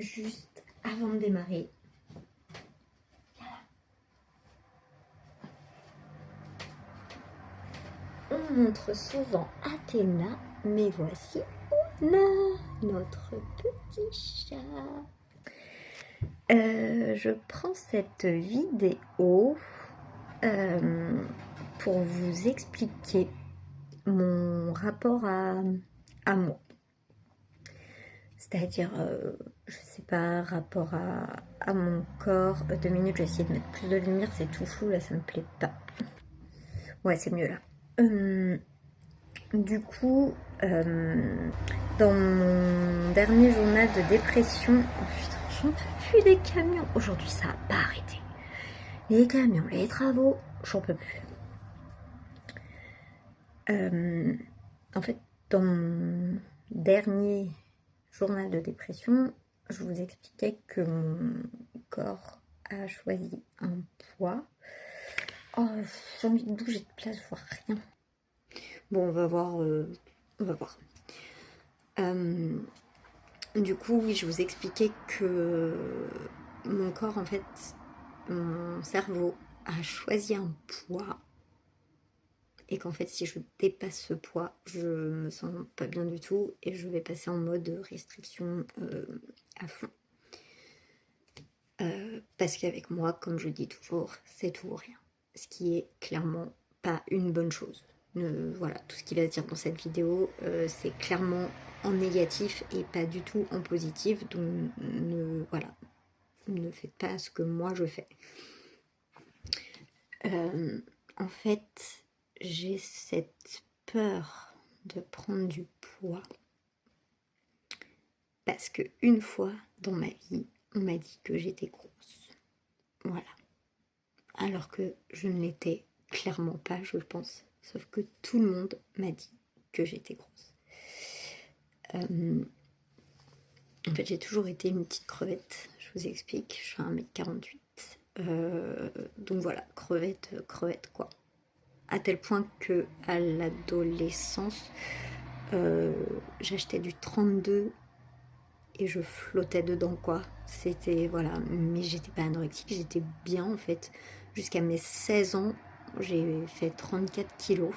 juste avant de démarrer. On montre souvent Athéna, mais voici Ona, notre petit chat. Je prends cette vidéo pour vous expliquer mon rapport à moi. C'est-à-dire, je sais pas, rapport à mon corps. 2 minutes, je vais essayer de mettre plus de lumière, c'est tout flou, là, ça me plaît pas. Ouais, c'est mieux là. Du coup, dans mon dernier journal de dépression, oh putain, j'en peux plus des camions. Aujourd'hui, ça n'a pas arrêté. Les camions, les travaux, j'en peux plus. En fait, dans mon dernier journal de dépression, je vous expliquais que mon corps a choisi un poids. Oh, j'ai envie de bouger de place, je vois rien. Bon, on va voir. On va voir. Du coup, oui, je vous expliquais que mon corps, en fait, mon cerveau a choisi un poids et qu'en fait, si je dépasse ce poids, je me sens pas bien du tout et je vais passer en mode restriction à fond. Parce qu'avec moi, comme je dis toujours, c'est tout ou rien. Ce qui est clairement pas une bonne chose. Voilà, tout ce qu'il va se dire dans cette vidéo, c'est clairement en négatif et pas du tout en positif. Donc, voilà, ne faites pas ce que moi je fais. En fait, j'ai cette peur de prendre du poids parce que une fois dans ma vie, on m'a dit que j'étais grosse. Voilà. Alors que je ne l'étais clairement pas, je pense. Sauf que tout le monde m'a dit que j'étais grosse. En fait, j'ai toujours été une petite crevette. Je vous explique, je fais 1m48. Donc voilà, crevette quoi. À tel point que à l'adolescence, j'achetais du 32 et je flottais dedans quoi. C'était voilà, mais j'étais pas anorexique, j'étais bien en fait. Jusqu'à mes 16 ans, j'ai fait 34 kilos.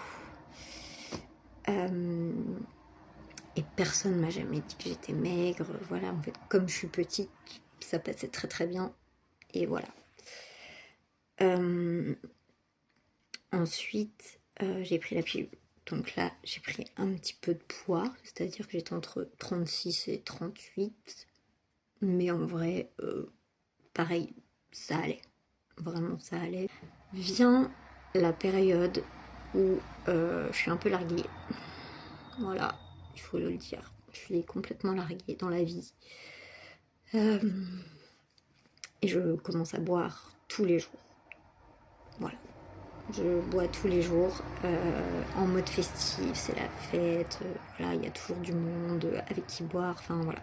Et personne m'a jamais dit que j'étais maigre. Voilà, en fait, comme je suis petite, ça passait très très bien. Et voilà. Ensuite, j'ai pris la pilule. Donc là, j'ai pris un petit peu de poids, c'est-à-dire que j'étais entre 36 et 38. Mais en vrai, pareil, ça allait. Vraiment, ça allait. Vient la période où je suis un peu larguée. Voilà, il faut le dire. Je suis complètement larguée dans la vie. Et je commence à boire tous les jours. Voilà. Je bois tous les jours en mode festif, c'est la fête, voilà, il y a toujours du monde avec qui boire, enfin voilà.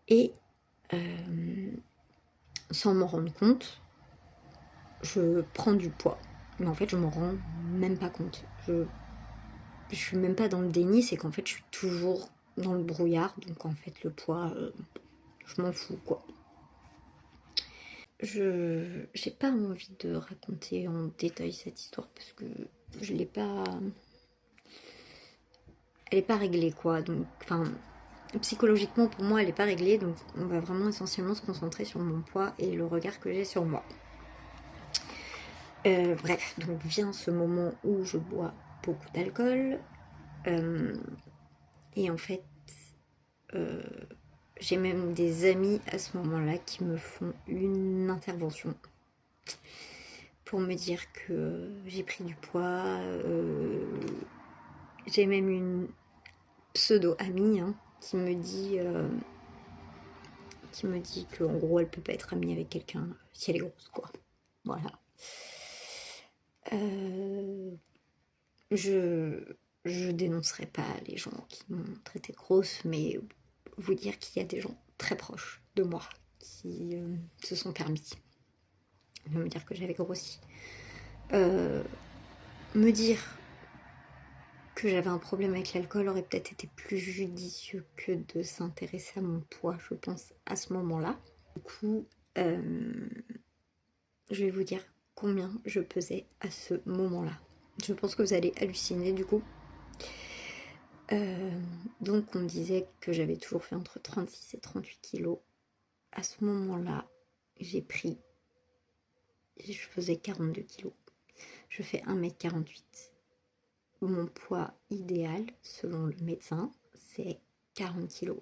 Et sans m'en rendre compte, je prends du poids. Mais en fait, je m'en rends même pas compte. Je suis même pas dans le déni, c'est qu'en fait, je suis toujours dans le brouillard. Donc en fait, le poids, je m'en fous, quoi. J'ai pas envie de raconter en détail cette histoire parce que je l'ai pas... Elle est pas réglée, quoi. Donc, enfin, psychologiquement, pour moi, elle est pas réglée. Donc, on va vraiment essentiellement se concentrer sur mon poids et le regard que j'ai sur moi. Bref, donc vient ce moment où je bois beaucoup d'alcool. Et en fait, j'ai même des amis à ce moment-là qui me font une intervention pour me dire que j'ai pris du poids. J'ai même une pseudo-amie qui me dit qu'en gros elle peut pas être amie avec quelqu'un si elle est grosse quoi. Voilà. Je dénoncerai pas les gens qui m'ont traité grosse, mais vous dire qu'il y a des gens très proches de moi qui se sont permis de me dire que j'avais grossi. Me dire que j'avais un problème avec l'alcool aurait peut-être été plus judicieux que de s'intéresser à mon poids, je pense, à ce moment-là. Du coup, je vais vous dire combien je pesais à ce moment-là. Je pense que vous allez halluciner du coup. Donc on disait que j'avais toujours fait entre 36 et 38 kilos. À ce moment-là, je faisais 42 kilos. Je fais 1m48. Mon poids idéal, selon le médecin, c'est 40 kilos.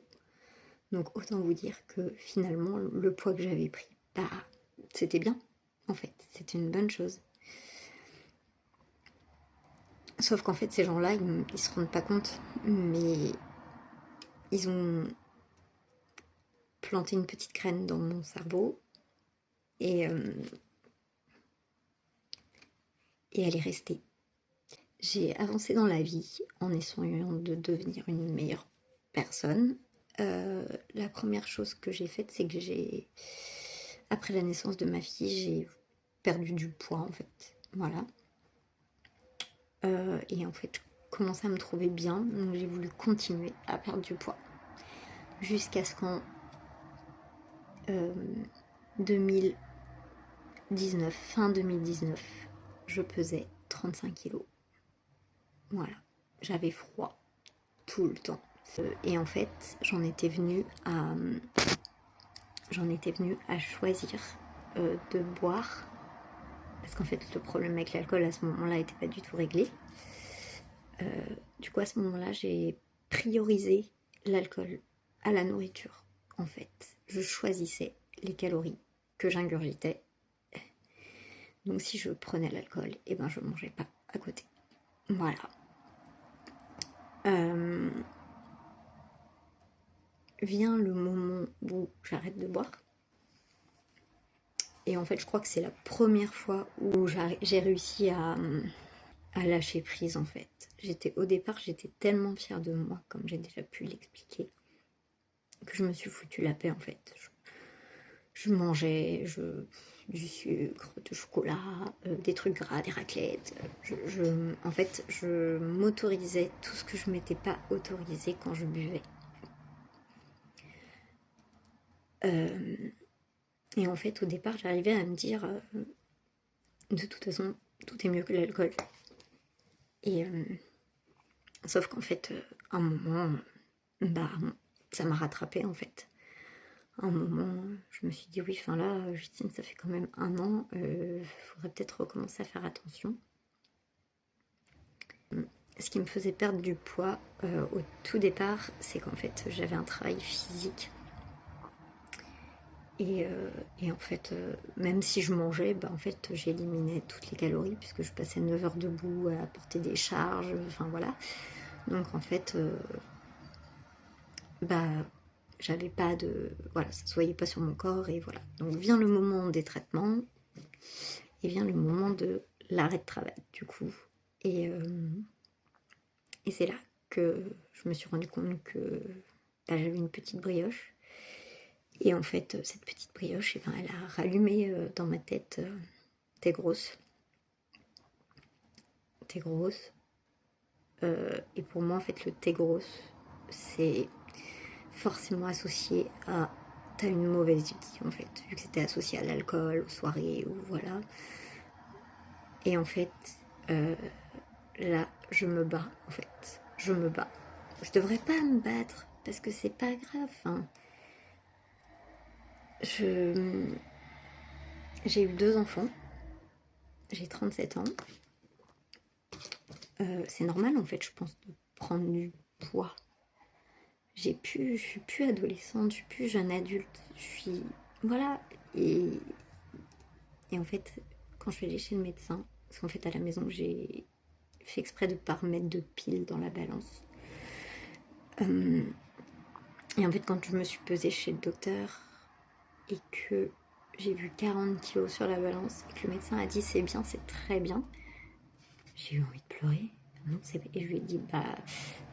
Donc autant vous dire que finalement, le poids que j'avais pris, bah, c'était bien, en fait. C'était une bonne chose. Sauf qu'en fait, ces gens-là, ils se rendent pas compte, mais ils ont planté une petite graine dans mon cerveau et elle est restée. J'ai avancé dans la vie en essayant de devenir une meilleure personne. La première chose que j'ai faite, c'est que après la naissance de ma fille, j'ai perdu du poids en fait. Voilà. Et en fait, je commençais à me trouver bien, donc j'ai voulu continuer à perdre du poids. Jusqu'à ce qu'en 2019, fin 2019, je pesais 35 kilos. Voilà. J'avais froid tout le temps. Et en fait, j'en étais venue à choisir de boire. Parce qu'en fait, le problème avec l'alcool à ce moment-là n'était pas du tout réglé. Du coup, à ce moment-là, j'ai priorisé l'alcool à la nourriture. En fait, je choisissais les calories que j'ingurgitais. Donc, si je prenais l'alcool, eh ben, je ne mangeais pas à côté. Voilà. Vient le moment où j'arrête de boire. Et en fait, je crois que c'est la première fois où j'ai réussi à lâcher prise, en fait. Au départ, j'étais tellement fière de moi, comme j'ai déjà pu l'expliquer, que je me suis foutu la paix, en fait. Je mangeais du sucre, du chocolat, des trucs gras, des raclettes. En fait, je m'autorisais tout ce que je m'étais pas autorisé quand je buvais. Et en fait, au départ, j'arrivais à me dire, de toute façon, tout est mieux que l'alcool. Et sauf qu'en fait, à un moment, bah, ça m'a rattrapée en fait. À un moment, je me suis dit oui, enfin là, Justine, ça fait quand même 1 an, faudrait peut-être recommencer à faire attention. Ce qui me faisait perdre du poids au tout départ, c'est qu'en fait, j'avais un travail physique. Et en fait, même si je mangeais, bah, en fait, j'éliminais toutes les calories puisque je passais 9 heures debout à porter des charges, enfin voilà. Donc en fait, bah, j'avais pas de... Voilà, ça se voyait pas sur mon corps et voilà. Donc vient le moment des traitements et vient le moment de l'arrêt de travail du coup. Et c'est là que je me suis rendu compte que bah, j'avais une petite brioche. Et en fait, cette petite brioche, eh ben, elle a rallumé dans ma tête t'es grosse. T'es grosse. Et pour moi, en fait, le t'es grosse, c'est forcément associé à t'as une mauvaise vie, en fait, vu que c'était associé à l'alcool, aux soirées, ou voilà. Et en fait, là, je me bats, en fait. Je me bats. Je devrais pas me battre, parce que c'est pas grave, hein. J'ai eu 2 enfants. J'ai 37 ans. C'est normal, en fait, je pense, de prendre du poids. Je suis plus adolescente, je suis plus jeune adulte. Je suis... Voilà. Et en fait, quand je suis allée chez le médecin, parce qu'en fait, à la maison, j'ai fait exprès de ne pas remettre de piles dans la balance. Et en fait, quand je me suis pesée chez le docteur et que j'ai vu 40 kilos sur la balance et que le médecin a dit c'est bien, c'est très bien, j'ai eu envie de pleurer. Non, et je lui ai dit bah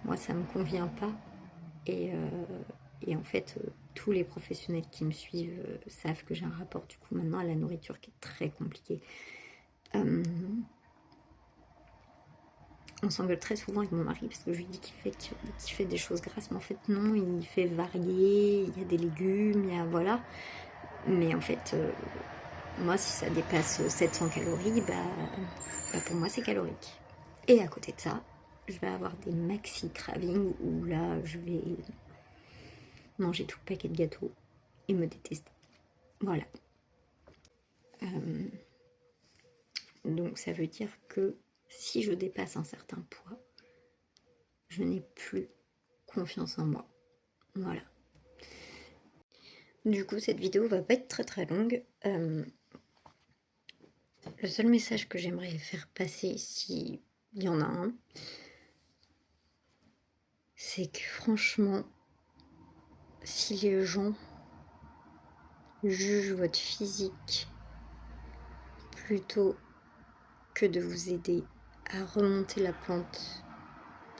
moi ça me convient pas. Et en fait, tous les professionnels qui me suivent savent que j'ai un rapport du coup maintenant à la nourriture qui est très compliqué. on s'engueule très souvent avec mon mari parce que je lui dis qu'il fait des choses grasses, mais en fait non, il fait varier, il y a des légumes, il y a voilà. Mais en fait, moi si ça dépasse 700 calories, pour moi c'est calorique. Et à côté de ça, je vais avoir des maxi cravings où là je vais manger tout le paquet de gâteaux et me détester. Voilà. Donc ça veut dire que si je dépasse un certain poids, je n'ai plus confiance en moi. Voilà. Du coup, cette vidéo va pas être très très longue. Le seul message que j'aimerais faire passer, s'il y en a un, c'est que franchement, si les gens jugent votre physique plutôt que de vous aider à remonter la pente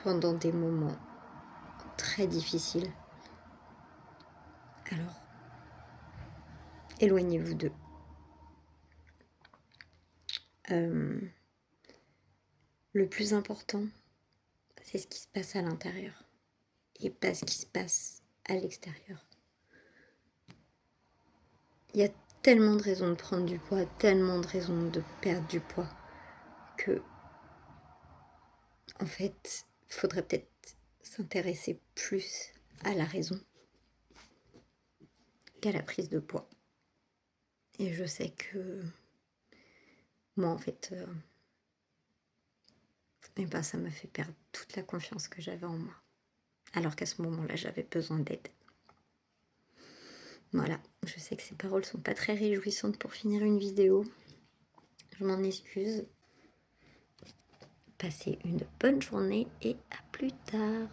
pendant des moments très difficiles, alors éloignez-vous d'eux. Le plus important, c'est ce qui se passe à l'intérieur et pas ce qui se passe à l'extérieur. Il y a tellement de raisons de prendre du poids, tellement de raisons de perdre du poids que, en fait, il faudrait peut-être s'intéresser plus à la raison qu'à la prise de poids. Et je sais que moi, en fait, ça m'a fait perdre toute la confiance que j'avais en moi. Alors qu'à ce moment-là, j'avais besoin d'aide. Voilà, je sais que ces paroles sont pas très réjouissantes pour finir une vidéo. Je m'en excuse. Passez une bonne journée et à plus tard.